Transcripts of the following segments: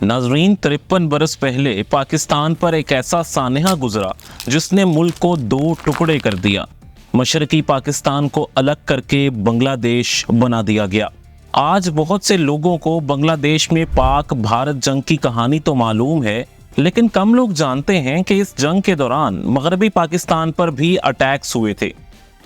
नाजरीन, 53 बरस पहले पाकिस्तान पर एक ऐसा सानहा गुजरा जिसने मुल्क को दो टुकड़े कर दिया। मशरकी पाकिस्तान को अलग करके बांग्लादेश बना दिया गया। आज बहुत से लोगों को बांग्लादेश में पाक भारत जंग की कहानी तो मालूम है, लेकिन कम लोग जानते हैं कि इस जंग के दौरान मगरबी पाकिस्तान पर भी अटैक्स हुए थे।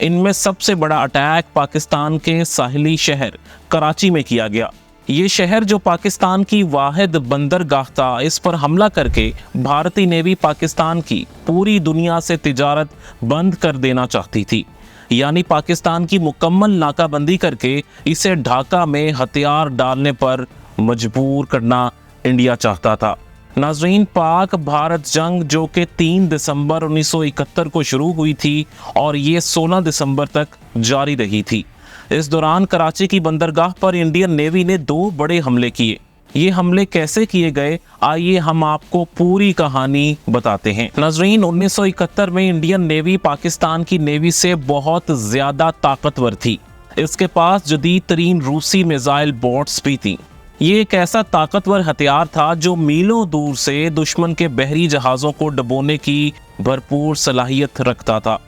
इनमें सबसे बड़ा अटैक पाकिस्तान के साहिली शहर कराची में किया गया। ये शहर जो पाकिस्तान की वाहिद बंदरगाह था, इस पर हमला करके भारतीय नेवी पाकिस्तान की पूरी दुनिया से तिजारत बंद कर देना चाहती थी। यानी पाकिस्तान की मुकम्मल नाकाबंदी करके इसे ढाका में हथियार डालने पर मजबूर करना इंडिया चाहता था। नाजरीन, पाक भारत जंग जो कि 3 दिसंबर 1971 को शुरू हुई थी और ये 16 दिसंबर तक जारी रही थी। इस दौरान कराची की बंदरगाह पर इंडियन नेवी ने 2 बड़े हमले किए। ये हमले कैसे किए गए, आइए हम आपको पूरी कहानी बताते हैं। नाजरीन, 1971 में इंडियन नेवी पाकिस्तान की नेवी से बहुत ज्यादा ताकतवर थी। इसके पास जदीद तरीन रूसी मिसाइल बोट्स भी थी। ये एक ऐसा ताकतवर हथियार था जो मीलों दूर से दुश्मन के बहरी जहाज़ों को डुबोने की भरपूर सलाहियत रखता था।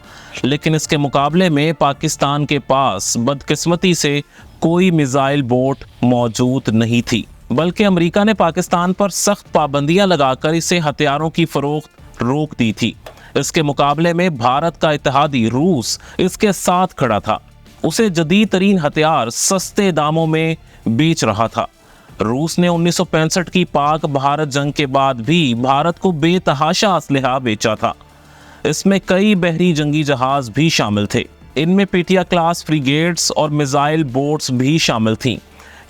लेकिन इसके मुकाबले में पाकिस्तान के पास बदकिस्मती से कोई मिसाइल बोट मौजूद नहीं थी, बल्कि अमेरिका ने पाकिस्तान पर सख्त पाबंदियां लगाकर इसे हथियारों की फरोख्त रोक दी थी। इसके मुकाबले में भारत का इत्तेहादी रूस इसके साथ खड़ा था। उसे जदीद तरीन हथियार सस्ते दामों में बेच रहा था। रूस ने 1965 की पाक भारत जंग के बाद भी भारत को बेतहाशा असलहा बेचा था। इसमें कई बहरी जंगी जहाज भी शामिल थे। इनमें पीटिया क्लास फ्रिगेट्स और मिसाइल बोट्स भी शामिल थीं।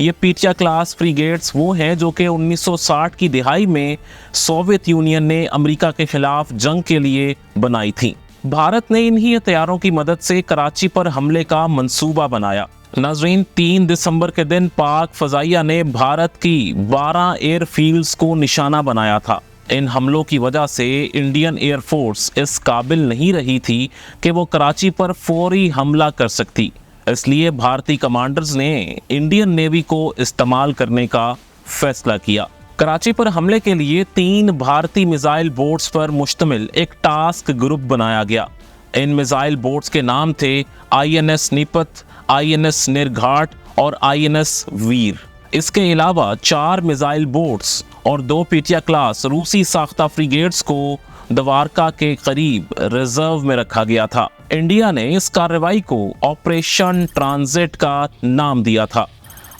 ये पीटिया क्लास फ्रिगेट्स वो हैं जो कि 1960 की दिहाई में सोवियत यूनियन ने अमेरिका के खिलाफ जंग के लिए बनाई थी। भारत ने इन्हीं हथियारों की मदद से कराची पर हमले का मंसूबा बनाया। नाजरीन, 3 दिसंबर के दिन पाक फजाइया ने भारत की 12 एयरफील्ड्स को निशाना बनाया था। इन हमलों की वजह से इंडियन एयरफोर्स इस काबिल नहीं रही थी कि वो कराची पर फौरी हमला कर सकती। इसलिए भारतीय कमांडर्स ने इंडियन नेवी को इस्तेमाल करने का फैसला किया। कराची पर हमले के लिए 3 भारतीय मिसाइल बोट्स पर मुश्तमिल एक टास्क ग्रुप बनाया गया। इन मिसाइल बोट्स के नाम थे INS नीपत, INS निर्घाट और INS वीर। इसके अलावा 4 मिसाइल बोट्स और 2 पीटिया क्लास रूसी साख्ता फ्रिगेट्स को द्वारका के करीब रिजर्व में रखा गया था। इंडिया ने इस कार्रवाई को ऑपरेशन ट्रांजिट का नाम दिया था।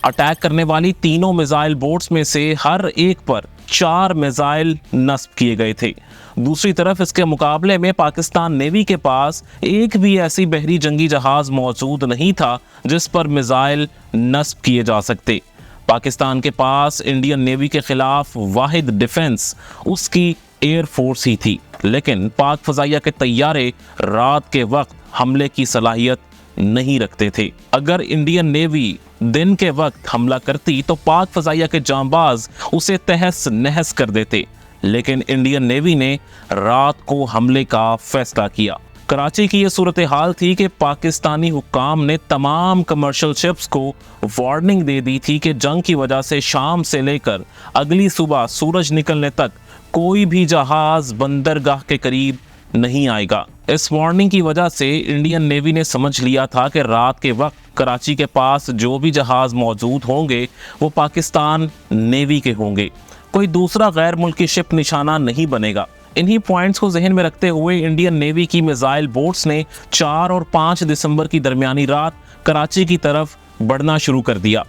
अटैक करने वाली तीनों मिसाइल बोट्स में से हर एक पर 4 मिसाइल नस्ब किए गए थे। दूसरी तरफ इसके मुकाबले में पाकिस्तान नेवी के पास एक भी ऐसी बहरी जंगी जहाज मौजूद नहीं था जिस पर मिसाइल नस्ब किए जा सकते। पाकिस्तान के पास इंडियन नेवी के खिलाफ वाहिद डिफेंस उसकी एयर फोर्स ही थी। लेकिन पाक फजाइया के तैयारे रात के वक्त हमले की सलाहियत नहीं रखते थे। अगर इंडियन नेवी दिन के वक्त हमला करती तो पाक फजाइया के जांबाज उसे तहस नहस कर देते। लेकिन इंडियन नेवी ने रात को हमले का फैसला किया। कराची की ये सूरत हाल थी कि पाकिस्तानी हुक्काम ने तमाम कमर्शियल शिप्स को वार्निंग दे दी थी कि जंग की वजह से शाम से लेकर अगली सुबह सूरज निकलने तक कोई भी जहाज बंदरगाह के करीब नहीं आएगा। इस वार्निंग की वजह से इंडियन नेवी ने समझ लिया था कि रात के वक्त कराची के पास जो भी जहाज मौजूद होंगे वो पाकिस्तान नेवी के होंगे। कोई दूसरा गैर मुल्की शिप निशाना नहीं बनेगा। इन्हीं पॉइंट्स को जहन में रखते हुए इंडियन नेवी की मिसाइल बोट्स ने 4 और 5 दिसंबर की दरमियानी रात कराची की तरफ बढ़ना शुरू कर दिया।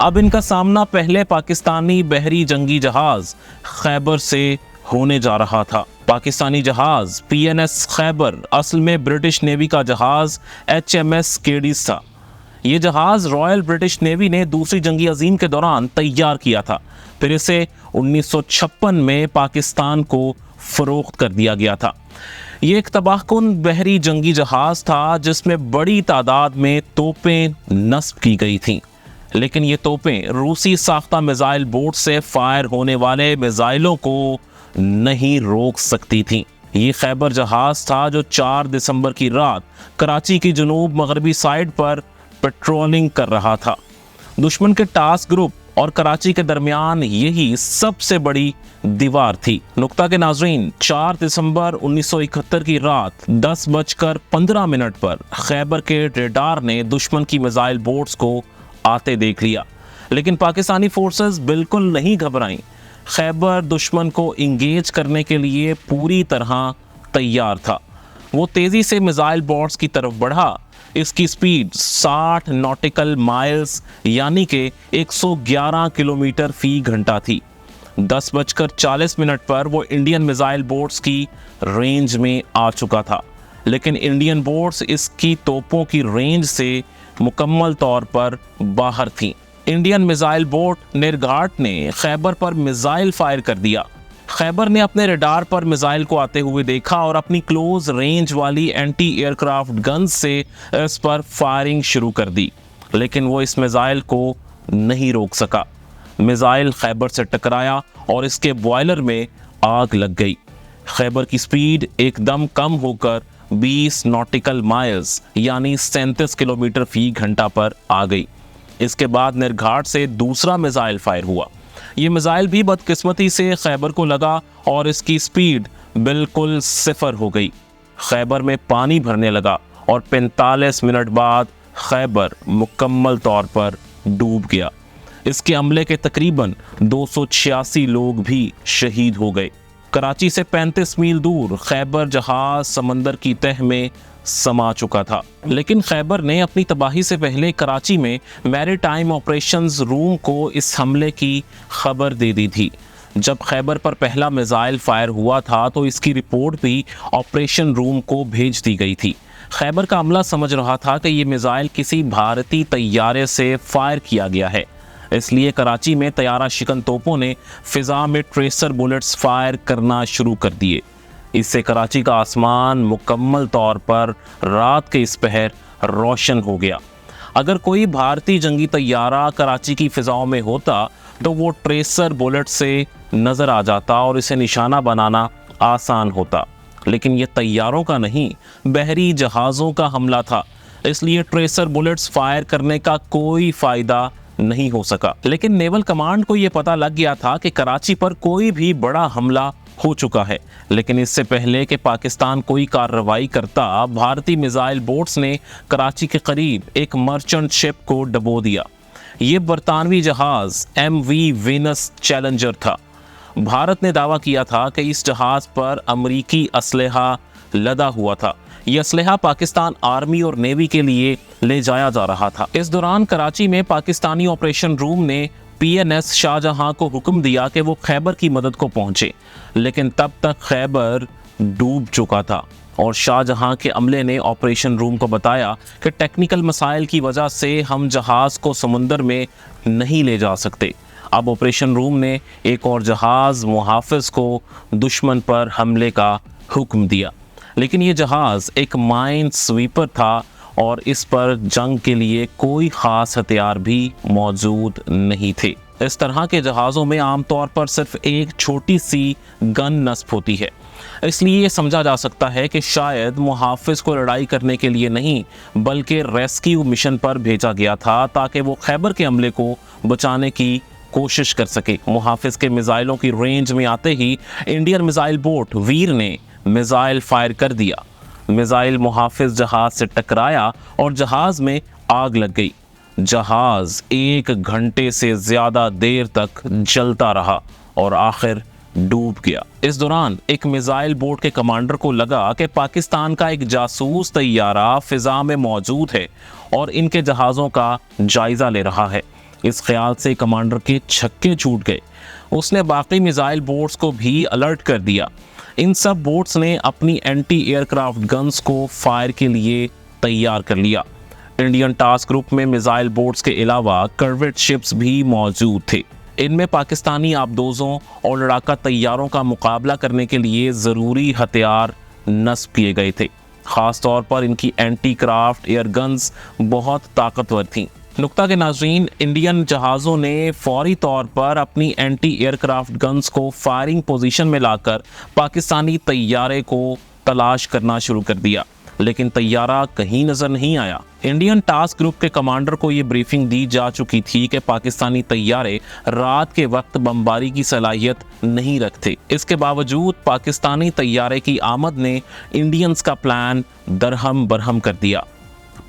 अब इनका सामना पहले पाकिस्तानी बहरी जंगी जहाज खैबर से होने जा रहा था। पाकिस्तानी जहाज PNS खैबर असल में ब्रिटिश नेवी का जहाज HMS केडीज था। ये जहाज रॉयल ब्रिटिश नेवी ने दूसरी जंगी अजीम के दौरान तैयार किया था। फिर इसे 1956 में पाकिस्तान को फरोख्त कर दिया गया था। ये एक तबाहकुन बहरी जंगी जहाज था जिसमें बड़ी तादाद में तोपें नस्ब की गई थीं। लेकिन ये तोपें रूसी साख्ता मिसाइल बोट से फायर होने वाले मिसाइलों को नहीं रोक सकती थीं। ये खैबर जहाज था जो 4 दिसंबर की रात कराची की जनूब मगरबी साइड पर पेट्रोलिंग कर रहा था। दुश्मन के टास्क ग्रुप اور کراچی کے درمیان یہی سب سے بڑی دیوار تھی۔ نقطہ کے ناظرین، 4 دسمبر 1971 کی رات 10:15 پر خیبر کے ریڈار نے دشمن کی میزائل بوٹس کو آتے دیکھ لیا، لیکن پاکستانی فورسز بالکل نہیں گھبرائیں۔ خیبر دشمن کو انگیج کرنے کے لیے پوری طرح تیار تھا۔ وہ تیزی سے میزائل بوٹس کی طرف بڑھا۔ اس کی سپیڈ 60 ناٹیکل مائلز یعنی کہ 111 کلومیٹر فی گھنٹہ تھی۔ 10:40 پر وہ انڈین میزائل بوٹس کی رینج میں آ چکا تھا، لیکن انڈین بوٹس اس کی توپوں کی رینج سے مکمل طور پر باہر تھیں۔ انڈین میزائل بوٹ نرگھاٹ نے خیبر پر میزائل فائر کر دیا۔ خیبر نے اپنے ریڈار پر میزائل کو آتے ہوئے دیکھا اور اپنی کلوز رینج والی اینٹی ایئر کرافٹ گنز سے اس پر فائرنگ شروع کر دی، لیکن وہ اس میزائل کو نہیں روک سکا۔ میزائل خیبر سے ٹکرایا اور اس کے بوائلر میں آگ لگ گئی۔ خیبر کی سپیڈ ایک دم کم ہو کر 20 ناٹیکل مائلز یعنی 37 کلومیٹر فی گھنٹہ پر آ گئی۔ اس کے بعد نرگھاٹ سے دوسرا میزائل فائر ہوا۔ یہ میزائل بھی بدقسمتی سے خیبر کو لگا اور اس کی سپیڈ بالکل 0 ہو گئی۔ خیبر میں پانی بھرنے لگا اور 45 منٹ بعد خیبر مکمل طور پر ڈوب گیا۔ اس کے عملے کے تقریباً 286 لوگ بھی شہید ہو گئے۔ کراچی سے 35 میل دور خیبر جہاز سمندر کی تہ میں سما چکا تھا، لیکن خیبر نے اپنی تباہی سے پہلے کراچی میں میری ٹائم آپریشنز روم کو اس حملے کی خبر دے دی تھی۔ جب خیبر پر پہلا میزائل فائر ہوا تھا تو اس کی رپورٹ بھی آپریشن روم کو بھیج دی گئی تھی۔ خیبر کا عملہ سمجھ رہا تھا کہ یہ میزائل کسی بھارتی طیارے سے فائر کیا گیا ہے، اس لیے کراچی میں طیارہ شکن توپوں نے فضا میں ٹریسر بلٹس فائر کرنا شروع کر دیے۔ اس سے کراچی کا آسمان مکمل طور پر رات کے اس پہر روشن ہو گیا۔ اگر کوئی بھارتی جنگی طیارہ کراچی کی فضاؤں میں ہوتا تو وہ ٹریسر بلٹ سے نظر آ جاتا اور اسے نشانہ بنانا آسان ہوتا، لیکن یہ طیاروں کا نہیں، بحری جہازوں کا حملہ تھا، اس لیے ٹریسر بلٹس فائر کرنے کا کوئی فائدہ نہیں ہو سکا۔ لیکن نیول کمانڈ کو یہ پتہ لگ گیا تھا کہ کراچی پر کوئی بھی بڑا حملہ ہو چکا ہے، لیکن اس سے پہلے کہ پاکستان کوئی کارروائی کرتا، بھارتی میزائل بوٹس نے کراچی کے قریب ایک مرچنٹ شپ کو ڈبو دیا۔ یہ برطانوی جہاز MV وینس چیلنجر تھا۔ بھارت نے دعویٰ کیا تھا کہ اس جہاز پر امریکی اسلحہ لدا ہوا تھا۔ یہ اسلحہ پاکستان آرمی اور نیوی کے لیے لے جایا جا رہا تھا۔ اس دوران کراچی میں پاکستانی آپریشن روم نے PNS شاہجہاں کو حکم دیا کہ وہ خیبر کی مدد کو پہنچے، لیکن تب تک خیبر ڈوب چکا تھا اور شاہجہاں کے عملے نے آپریشن روم کو بتایا کہ ٹیکنیکل مسائل کی وجہ سے ہم جہاز کو سمندر میں نہیں لے جا سکتے۔ اب آپریشن روم نے ایک اور جہاز محافظ کو دشمن پر حملے کا حکم دیا، لیکن یہ جہاز ایک مائن سویپر تھا اور اس پر جنگ کے لیے کوئی خاص ہتھیار بھی موجود نہیں تھے۔ اس طرح کے جہازوں میں عام طور پر صرف ایک چھوٹی سی گن نصب ہوتی ہے، اس لیے یہ سمجھا جا سکتا ہے کہ شاید محافظ کو لڑائی کرنے کے لیے نہیں بلکہ ریسکیو مشن پر بھیجا گیا تھا تاکہ وہ خیبر کے عملے کو بچانے کی کوشش کر سکے۔ محافظ کے میزائلوں کی رینج میں آتے ہی انڈین میزائل بوٹ ویر نے میزائل فائر کر دیا۔ میزائل محافظ جہاز سے ٹکرایا اور جہاز میں آگ لگ گئی۔ جہاز 1 گھنٹے سے زیادہ دیر تک جلتا رہا اور آخر ڈوب گیا۔ اس دوران ایک میزائل بوٹ کے کمانڈر کو لگا کہ پاکستان کا ایک جاسوس طیارہ فضا میں موجود ہے اور ان کے جہازوں کا جائزہ لے رہا ہے۔ اس خیال سے کمانڈر کے چھکے چھوٹ گئے۔ اس نے باقی میزائل بوٹس کو بھی الرٹ کر دیا۔ ان سب بوٹس نے اپنی اینٹی ایئر کرافٹ گنز کو فائر کے لیے تیار کر لیا۔ انڈین ٹاسک گروپ میں میزائل بوٹس کے علاوہ کرویٹ شپس بھی موجود تھے۔ ان میں پاکستانی آبدوزوں اور لڑاکا طیاروں کا مقابلہ کرنے کے لیے ضروری ہتھیار نصب کیے گئے تھے۔ خاص طور پر ان کی اینٹی کرافٹ ایئر گنز بہت طاقتور تھیں۔ نقطہ کے ناظرین، انڈین جہازوں نے فوری طور پر اپنی اینٹی ایئر کرافٹ گنز کو فائرنگ پوزیشن میں لا کر پاکستانی طیارے کو تلاش کرنا شروع کر دیا، लेकिन तैयारा कहीं नजर नहीं आया। इंडियन टास्क ग्रुप के कमांडर को ये ब्रीफिंग दी जा चुकी थी कि पाकिस्तानी तैयारे रात के वक्त बमबारी की सलाहियत नहीं रखते। इसके बावजूद पाकिस्तानी तैयारे की आमद ने इंडियंस का प्लान दरहम बरहम कर दिया।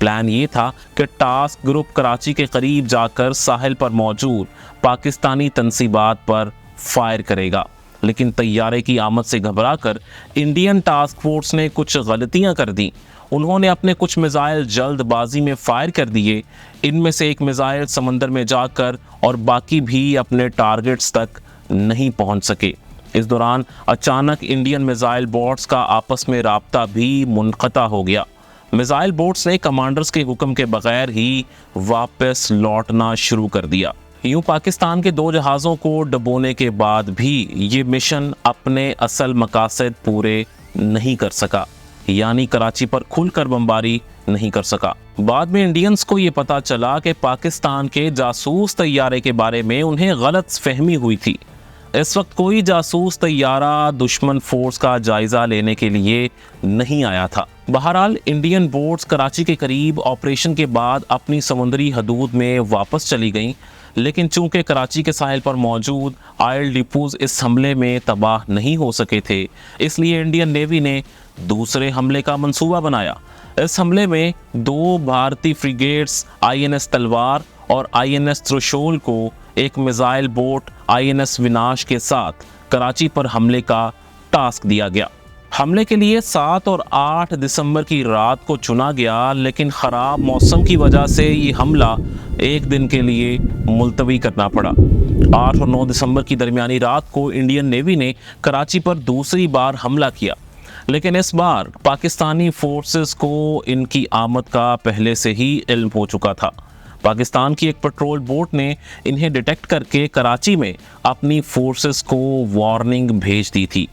प्लान ये था कि टास्क ग्रुप कराची के करीब जाकर साहिल पर मौजूद पाकिस्तानी तंसीबात पर फायर करेगा, लेकिन तैयारे की आमद से घबराकर इंडियन टास्क फोर्स ने कुछ गलतियां कर दी। उन्होंने अपने कुछ मिसाइल जल्दबाजी में फायर कर दिए। इनमें से एक मिसाइल समंदर में जाकर और बाकी भी अपने टारगेट्स तक नहीं पहुंच सके। इस दौरान अचानक इंडियन मिसाइल बोट्स का आपस में राब्ता भी मुनक़ता हो गया। मिसाइल बोट्स ने कमांडर्स के हुक्म के बगैर ही वापस लौटना शुरू कर दिया। यूं पाकिस्तान के 2 जहाज़ों को डुबोने के बाद भी ये मिशन अपने असल मकासद पूरे नहीं कर सका, यानी कराची पर खुलकर बमबारी नहीं कर सका। बाद में इंडियंस को ये पता चला कि पाकिस्तान के जासूस तैयारे के बारे में उन्हें गलत फहमी हुई थी। इस वक्त कोई जासूस तैयारा दुश्मन फोर्स का जायजा लेने के लिए नहीं आया था। बहरहाल इंडियन बोट्स कराची के करीब ऑपरेशन के बाद अपनी समुद्री हदूद में वापस चली गईं, लेकिन चूंकि कराची के साहिल पर मौजूद ऑयल डिपोज इस हमले में तबाह नहीं हो सके थे, इसलिए इंडियन नेवी ने दूसरे हमले का मंसूबा बनाया। इस हमले में 2 भारतीय फ्रिगेट्स INS तलवार और INS त्रिशूल को एक मिसाइल बोट INS विनाश के साथ कराची पर हमले का टास्क दिया गया। हमले के लिए 7 और 8 दिसंबर की रात को चुना गया, लेकिन ख़राब मौसम की वजह से ये हमला एक दिन के लिए मुलतवी करना पड़ा। 8 और 9 दिसंबर की दरमियानी रात को इंडियन नेवी ने कराची पर दूसरी बार हमला किया, लेकिन इस बार पाकिस्तानी फोर्सेस को इनकी आमद का पहले से ही इल्म हो चुका था। पाकिस्तान की एक पेट्रोल बोट ने इन्हें डिटेक्ट करके कराची में अपनी फोर्सेस को वार्निंग भेज दी थी।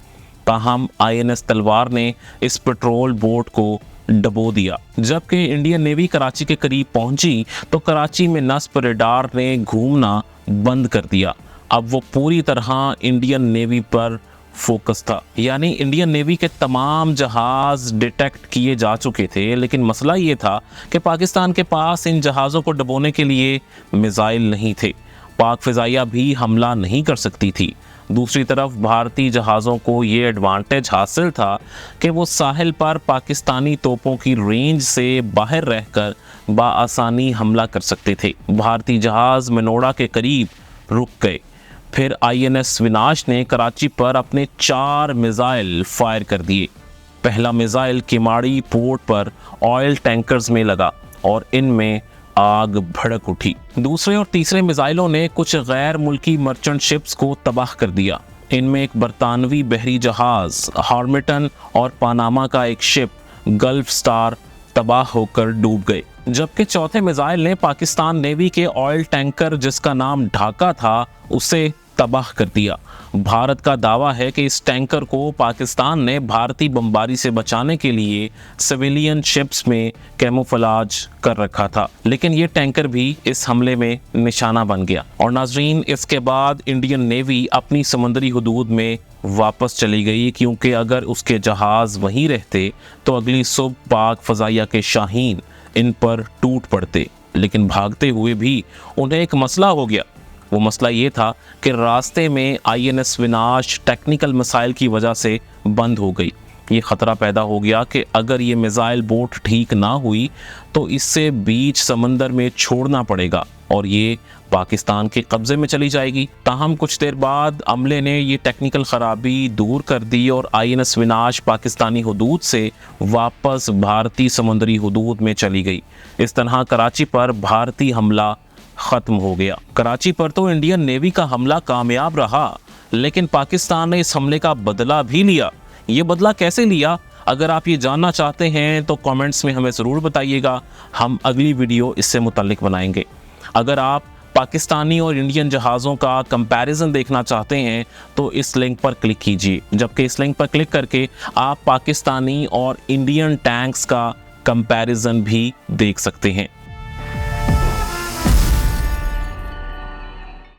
ताहम INS तलवार ने इस पेट्रोल बोट को डबो दिया। जबकि इंडियन नेवी कराची के करीब पहुंची तो कराची में नस्ब रेडार ने घूमना बंद कर दिया। अब वो पूरी तरह इंडियन नेवी पर फोकस था, यानी इंडियन नेवी के तमाम जहाज़ डिटेक्ट किए जा चुके थे, लेकिन मसला ये था कि पाकिस्तान के पास इन जहाज़ों को डुबोने के लिए मिसाइल नहीं थे। पाक फ़िज़ाइया भी हमला नहीं कर सकती थी। दूसरी तरफ भारतीय जहाज़ों को ये एडवांटेज हासिल था कि वो साहिल पर पाकिस्तानी तोपों की रेंज से बाहर रहकर बाआसानी हमला कर सकते थे। भारतीय जहाज़ मनोड़ा के करीब रुक गए। फिर INS विनाश ने कराची पर अपने 4 मिसाइल फायर कर दिए। पहला मिसाइल किमाड़ी पोर्ट पर ऑयल टैंकर्स में लगा और इनमें आग भड़क उठी। दूसरे और तीसरे मिसाइलों ने कुछ गैर मुल्की मर्चेंट शिप्स को तबाह कर दिया। इनमें एक बरतानवी बहरी जहाज हार्मिटन और पनामा का एक शिप गल्फ स्टार तबाह होकर डूब गए। जबकि चौथे मिसाइल ने पाकिस्तान नेवी के ऑयल टैंकर जिसका नाम ढाका था उसे तबाह कर दिया। भारत का दावा है कि इस टैंकर को पाकिस्तान ने भारतीय बमबारी से बचाने के लिए सिविलियन शिप्स में कैमोफ्लेज कर रखा था, लेकिन ये टैंकर भी इस हमले में निशाना बन गया। और नाजरीन, इसके बाद इंडियन नेवी अपनी समुद्री हदूद में वापस चली गई, क्योंकि अगर उसके जहाज़ वहीं रहते तो अगली सुबह पाक फ़ज़ाइया के शाहीन इन पर टूट पड़ते। लेकिन भागते हुए भी उन्हें एक मसला हो गया। वो मसला ये था कि रास्ते में INS विनाश टेक्निकल मसाइल की वजह से बंद हो गई। ये ख़तरा पैदा हो गया कि अगर ये मिसाइल बोट ठीक ना हुई तो इससे बीच समंदर में छोड़ना पड़ेगा और ये पाकिस्तान के कब्ज़े में चली जाएगी। ताहम कुछ देर बाद अमले ने ये टेक्निकल ख़राबी दूर कर दी और INS विनाश पाकिस्तानी हदूद से वापस भारतीय समुद्री हदूद में चली गई। इस तरह कराची पर भारतीय हमला ख़त्म हो गया। कराची पर तो इंडियन नेवी का हमला कामयाब रहा, लेकिन पाकिस्तान ने इस हमले का बदला भी लिया। ये बदला कैसे लिया? अगर आप ये जानना चाहते हैं तो कमेंट्स में हमें ज़रूर बताइएगा। हम अगली वीडियो इससे मुताल्लिक बनाएंगे। अगर आप पाकिस्तानी और इंडियन जहाज़ों का कंपैरिजन देखना चाहते हैं तो इस लिंक पर क्लिक कीजिए। जबकि इस लिंक पर क्लिक करके आप पाकिस्तानी और इंडियन टैंक्स का कंपैरिजन भी देख सकते हैं।